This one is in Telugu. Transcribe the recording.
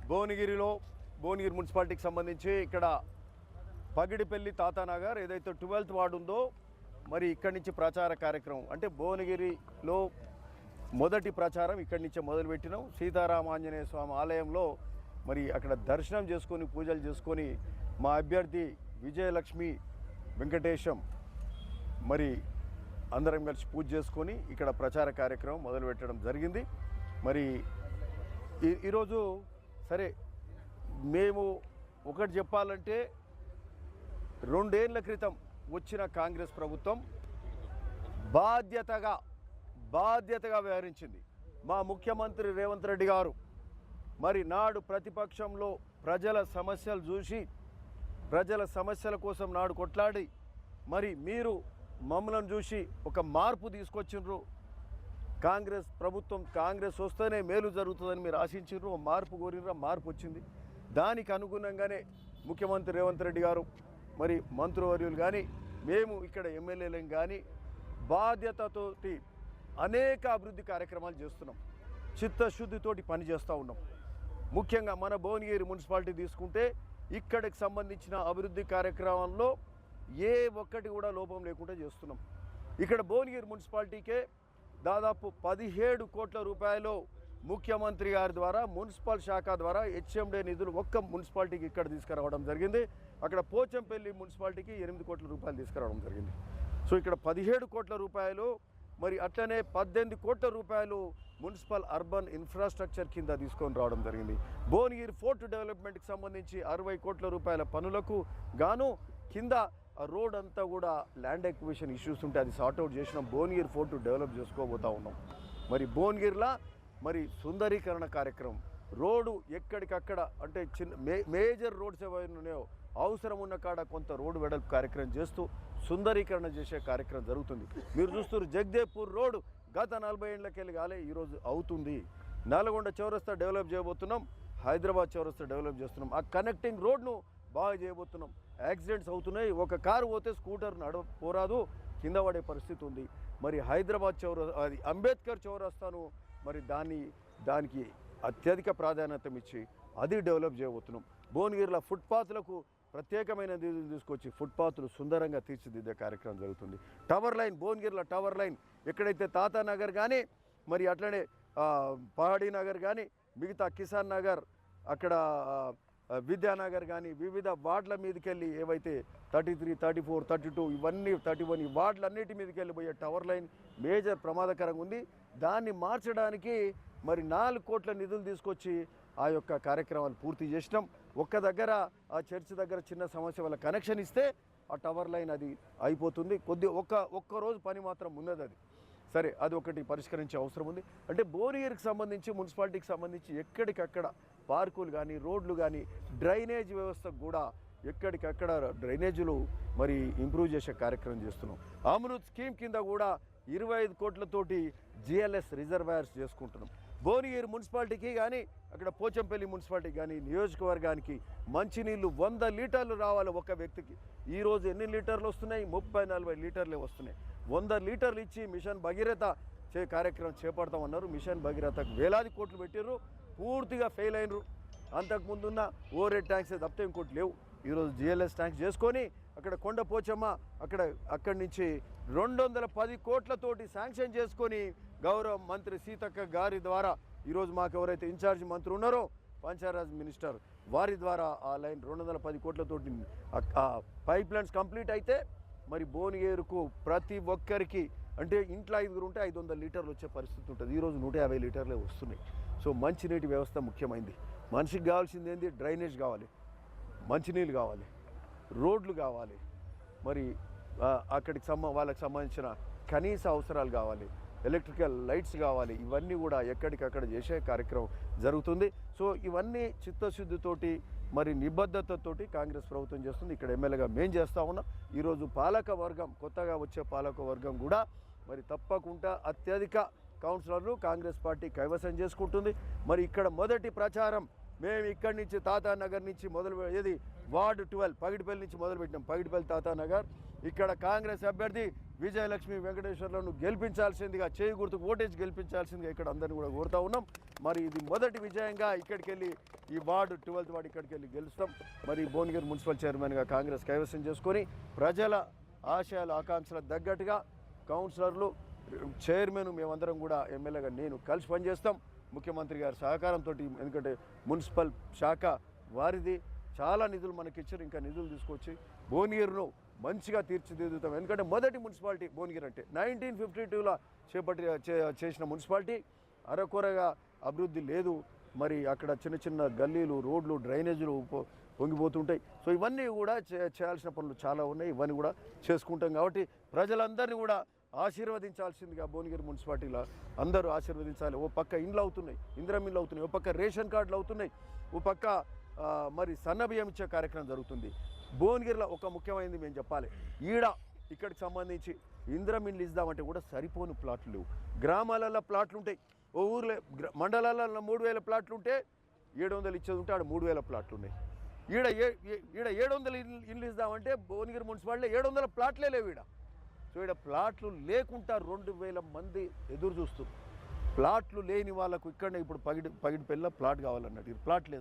భువనగిరి మున్సిపాలిటీకి సంబంధించి ఇక్కడ పగిడిపల్లి తాతానగర్ ఏదైతే 12th వార్డు ఉందో మరి ఇక్కడి నుంచి ప్రచార కార్యక్రమం అంటే భువనగిరిలో మొదటి ప్రచారం ఇక్కడి నుంచే మొదలుపెట్టినాం. సీతారామాంజనేయ స్వామి ఆలయంలో మరి అక్కడ దర్శనం చేసుకొని పూజలు చేసుకొని మా అభ్యర్థి విజయలక్ష్మి వెంకటేశం మరి అందరం కలిసి పూజ చేసుకొని ఇక్కడ ప్రచార కార్యక్రమం మొదలుపెట్టడం జరిగింది. మరి ఈరోజు సరే మేము ఒకటి చెప్పాలంటే 2 ఏళ్ల క్రితం వచ్చిన కాంగ్రెస్ ప్రభుత్వం బాధ్యతగా వ్యవహరించింది. మా ముఖ్యమంత్రి రేవంత్ రెడ్డి గారు మరి నాడు ప్రతిపక్షంలో ప్రజల సమస్యలు చూసి ప్రజల సమస్యల కోసం నాడు కొట్లాడి మరి మీరు మమ్మల్ని చూసి ఒక మార్పు తీసుకొచ్చిండ్రు. కాంగ్రెస్ ప్రభుత్వం కాంగ్రెస్ వస్తేనే మేలు జరుగుతుందని మీరు ఆశించారు, మార్పు కోరినరా, మార్పు వచ్చింది. దానికి అనుగుణంగానే ముఖ్యమంత్రి రేవంత్ రెడ్డి గారు మరి మంత్రివర్యులు కానీ మేము ఇక్కడ ఎమ్మెల్యేలను కానీ బాధ్యతతోటి అనేక అభివృద్ధి కార్యక్రమాలు చేస్తున్నాం. చిత్తశుద్ధితోటి పనిచేస్తూ ఉన్నాం. ముఖ్యంగా మన భువనగిరి మున్సిపాలిటీ తీసుకుంటే ఇక్కడికి సంబంధించిన అభివృద్ధి కార్యక్రమంలో ఏ ఒక్కటి కూడా లోపం లేకుండా చేస్తున్నాం. ఇక్కడ భువనగిరి మున్సిపాలిటీకే దాదాపు 17 కోట్ల రూపాయలు ముఖ్యమంత్రి గారి ద్వారా మున్సిపల్ శాఖ ద్వారా హెచ్ఎండే నిధులు ఒక్క మున్సిపాలిటీకి ఇక్కడ తీసుకురావడం జరిగింది. అక్కడ పోచంపల్లి మున్సిపాలిటీకి 8 కోట్ల రూపాయలు తీసుకురావడం జరిగింది. సో ఇక్కడ 17 కోట్ల రూపాయలు మరి అట్లనే 18 కోట్ల రూపాయలు మున్సిపల్ అర్బన్ ఇన్ఫ్రాస్ట్రక్చర్ కింద తీసుకొని రావడం జరిగింది. భువనగిరి ఫోర్ట్ డెవలప్మెంట్కి సంబంధించి 60 కోట్ల రూపాయల పనులకు గాను కింద రోడ్ అంతా కూడా ల్యాండ్ ఎక్విజిషన్ ఇష్యూస్ ఉంటే అది సార్ట్అవుట్ చేసినాం. భువనగిరి ఫోర్ట్ డెవలప్ చేసుకోబోతూ ఉన్నాం. మరి భువనగిరిలో మరి సుందరీకరణ కార్యక్రమం రోడ్డు ఎక్కడికక్కడ అంటే మేజర్ రోడ్స్ ఏవైనా ఉన్నాయో అవసరం ఉన్న కాడ కొంత రోడ్డు వెడల్పు కార్యక్రమం చేస్తూ సుందరీకరణ చేసే కార్యక్రమం జరుగుతుంది. మీరు చూస్తున్నారు జగదేవ్పూర్ రోడ్డు గత 40 ఏళ్ళకెళ్ళి కాలే ఈరోజు అవుతుంది. నల్గొండ చౌరస్తా డెవలప్ చేయబోతున్నాం, హైదరాబాద్ చౌరస్తా డెవలప్ చేస్తున్నాం. ఆ కనెక్టింగ్ రోడ్ను బాగా చేయబోతున్నాం. యాక్సిడెంట్స్ అవుతున్నాయి, ఒక కారు పోతే స్కూటర్ పోరాదు, కింద పడే పరిస్థితి ఉంది. మరి హైదరాబాద్ అది అంబేద్కర్ చౌరస్తాను మరి దానికి అత్యధిక ప్రాధాన్యత ఇచ్చి అది డెవలప్ చేయబోతున్నాం. భువనగిరిలో ఫుట్పాత్లకు ప్రత్యేకమైన నిధులు తీసుకొచ్చి ఫుట్పాత్లు సుందరంగా తీర్చిదిద్దే కార్యక్రమం జరుగుతుంది. టవర్ లైన్ భువనగిరిలో టవర్ లైన్ ఎక్కడైతే తాతానగర్ కానీ మరి అట్లనే పహాడీ నగర్ కానీ మిగతా కిసాన్ నగర్ అక్కడ విద్యానగర్ కానీ వివిధ వార్డుల మీదకెళ్ళి ఏవైతే 33, 34, 32 ఇవన్నీ 31 ఈ వార్డులన్నిటి మీదకి వెళ్ళిపోయే టవర్ లైన్ మేజర్ ప్రమాదకరంగా ఉంది. దాన్ని మార్చడానికి మరి 4 కోట్ల నిధులు తీసుకొచ్చి ఆ యొక్క కార్యక్రమాలు పూర్తి చేసినాం. ఒక్క దగ్గర ఆ చర్చ్ దగ్గర చిన్న సమస్య వల్ల కనెక్షన్ ఇస్తే ఆ టవర్ లైన్ అది అయిపోతుంది. ఒక్క రోజు పని మాత్రం ఉన్నది. అది సరే, అది ఒకటి పరిష్కరించే అవసరం ఉంది. అంటే భువనగిరికి సంబంధించి మున్సిపాలిటీకి సంబంధించి ఎక్కడికక్కడ పార్కులు కానీ రోడ్లు కానీ డ్రైనేజ్ వ్యవస్థకు కూడా ఎక్కడికక్కడ డ్రైనేజీలు మరి ఇంప్రూవ్ చేసే కార్యక్రమం చేస్తున్నాం. అమృత్ స్కీమ్ కింద కూడా 25 కోట్లతోటి జిఎల్ఎస్ రిజర్వాయర్స్ చేసుకుంటున్నాం. భువనగిరి మున్సిపాలిటీకి కానీ అక్కడ పోచంపల్లి మున్సిపాలిటీకి కానీ నియోజకవర్గానికి మంచినీళ్ళు 100 లీటర్లు రావాలి ఒక వ్యక్తికి. ఈరోజు ఎన్ని లీటర్లు వస్తున్నాయి? 30-40 లీటర్లే వస్తున్నాయి. 100 లీటర్లు ఇచ్చి మిషన్ భగీరథ కార్యక్రమం చేపడతామన్నారు. మిషన్ భగీరథకు వేలాది కోట్లు పెట్టారు, పూర్తిగా ఫెయిల్ అయినరు. అంతకుముందున్న ఓవర్ ట్యాంక్స్ తప్పితే ఇంకోటి లేవు. ఈరోజు జిఎల్ఎస్ ట్యాంక్స్ చేసుకొని అక్కడ కొండ పోచమ్మ అక్కడి నుంచి 210 కోట్లతోటి శాంక్షన్ చేసుకొని గౌరవ మంత్రి సీతక్క గారి ద్వారా ఈరోజు మాకు ఎవరైతే ఇన్ఛార్జ్ మంత్రి ఉన్నారో పంచాయరాజ్ మినిస్టర్ వారి ద్వారా ఆ లైన్ 210 కోట్లతోటి ఆ పైప్ లైన్స్ కంప్లీట్ అయితే మరి భువనగిరికి ప్రతి ఒక్కరికి అంటే ఇంట్లో 5 ఉంటే 500 లీటర్లు వచ్చే పరిస్థితి ఉంటుంది. ఈరోజు 150 లీటర్లే వస్తున్నాయి. సో మంచినీటి వ్యవస్థ ముఖ్యమైనది. మనిషికి కావాల్సింది ఏంది? డ్రైనేజ్ కావాలి, మంచినీళ్ళు కావాలి, రోడ్లు కావాలి, మరి అక్కడికి వాళ్ళకి సంబంధించిన కనీస అవసరాలు కావాలి, ఎలక్ట్రికల్ లైట్స్ కావాలి. ఇవన్నీ కూడా ఎక్కడికక్కడ చేసే కార్యక్రమం జరుగుతుంది. సో ఇవన్నీ చిత్తశుద్ధితోటి మరి నిబద్ధతతోటి కాంగ్రెస్ ప్రభుత్వం చేస్తుంది. ఇక్కడ ఎమ్మెల్యేగా మేం చేస్తూ ఉన్నాం. ఈరోజు పాలక వర్గం కొత్తగా వచ్చే పాలక వర్గం కూడా మరి తప్పకుండా అత్యధిక కౌన్సిలర్లు కాంగ్రెస్ పార్టీ కైవసం చేసుకుంటుంది. మరి ఇక్కడ మొదటి ప్రచారం మేము ఇక్కడి నుంచి తాతానగర్ నుంచి వార్డు 12 పగిడిపల్లి నుంచి మొదలుపెట్టినాం. పగిడిపల్లి తాతానగర్ ఇక్కడ కాంగ్రెస్ అభ్యర్థి విజయలక్ష్మి వెంకటేశ్వర్లను గెలిపించాల్సిందిగా చేయి గుర్తుకు ఓటేసి గెలిపించాల్సిందిగా ఇక్కడ అందరినీ కూడా కోరుతా ఉన్నాం. మరి ఇది మొదటి విజయంగా ఇక్కడికి వెళ్ళి ఈ వార్డు 12th వార్డు ఇక్కడికి వెళ్ళి గెలుస్తాం. మరి భువనగిరి మున్సిపల్ చైర్మన్గా కాంగ్రెస్ కైవసం చేసుకొని ప్రజల ఆశయాలు ఆకాంక్షలకు తగ్గట్టుగా కౌన్సిలర్లు చైర్మన్ మేమందరం కూడా ఎమ్మెల్యేగా నేను కలిసి పనిచేస్తాం. ముఖ్యమంత్రి గారి సహకారంతో, ఎందుకంటే మున్సిపల్ శాఖ వారిది చాలా నిధులు మనకి ఇచ్చారు. ఇంకా నిధులు తీసుకొచ్చి భువనగిరిను మంచిగా తీర్చిదిద్దుతాం. ఎందుకంటే మొదటి మున్సిపాలిటీ భువనగిరి అంటే 1952లో చేసిన మున్సిపాలిటీ. అరకొరగా అభివృద్ధి లేదు. మరి అక్కడ చిన్న చిన్న గల్లీలు, రోడ్లు, డ్రైనేజీలు పొంగిపోతుంటాయి. సో ఇవన్నీ కూడా చేయాల్సిన పనులు చాలా ఉన్నాయి. ఇవన్నీ కూడా చేసుకుంటాం. కాబట్టి ప్రజలందరినీ కూడా ఆశీర్వదించాల్సిందిగా భువనగిరి మున్సిపాలిటీలో అందరూ ఆశీర్వదించాలి. ఓ పక్క ఇండ్లు అవుతున్నాయి, ఇందిరమ్మ ఇండ్లు అవుతున్నాయి, ఓ పక్క రేషన్ కార్డులు అవుతున్నాయి, ఓ పక్క మరి సన్నబియ్యం ఇచ్చే కార్యక్రమం జరుగుతుంది. భువనగిరిలో ఒక ముఖ్యమైనది మేము చెప్పాలి. ఇక్కడికి సంబంధించి ఇందిరమ్మ ఇండ్లు ఇద్దామంటే కూడా సరిపోని ప్లాట్లు లేవు. గ్రామాలలో ప్లాట్లు ఉంటాయి, ఓ ఊర్లో మండలాలలో 3000 ప్లాట్లు ఉంటే 700 ఇచ్చేది ఉంటే ఆడ 3000 ప్లాట్లు ఉన్నాయి. ఈడ 700 ఇల్లు ఇద్దామంటే భువనగిరి మున్సిపాలిటీలో 700 ప్లాట్లే లేవు ఈడ. సో ఈడ ప్లాట్లు లేకుండా 2000 మంది ఎదురు చూస్తారు. ప్లాట్లు లేని వాళ్ళకు ఇక్కడనే ఇప్పుడు పగిడిపెల్ల ప్లాట్ కావాలన్నట్టు, ప్లాట్ లేదు.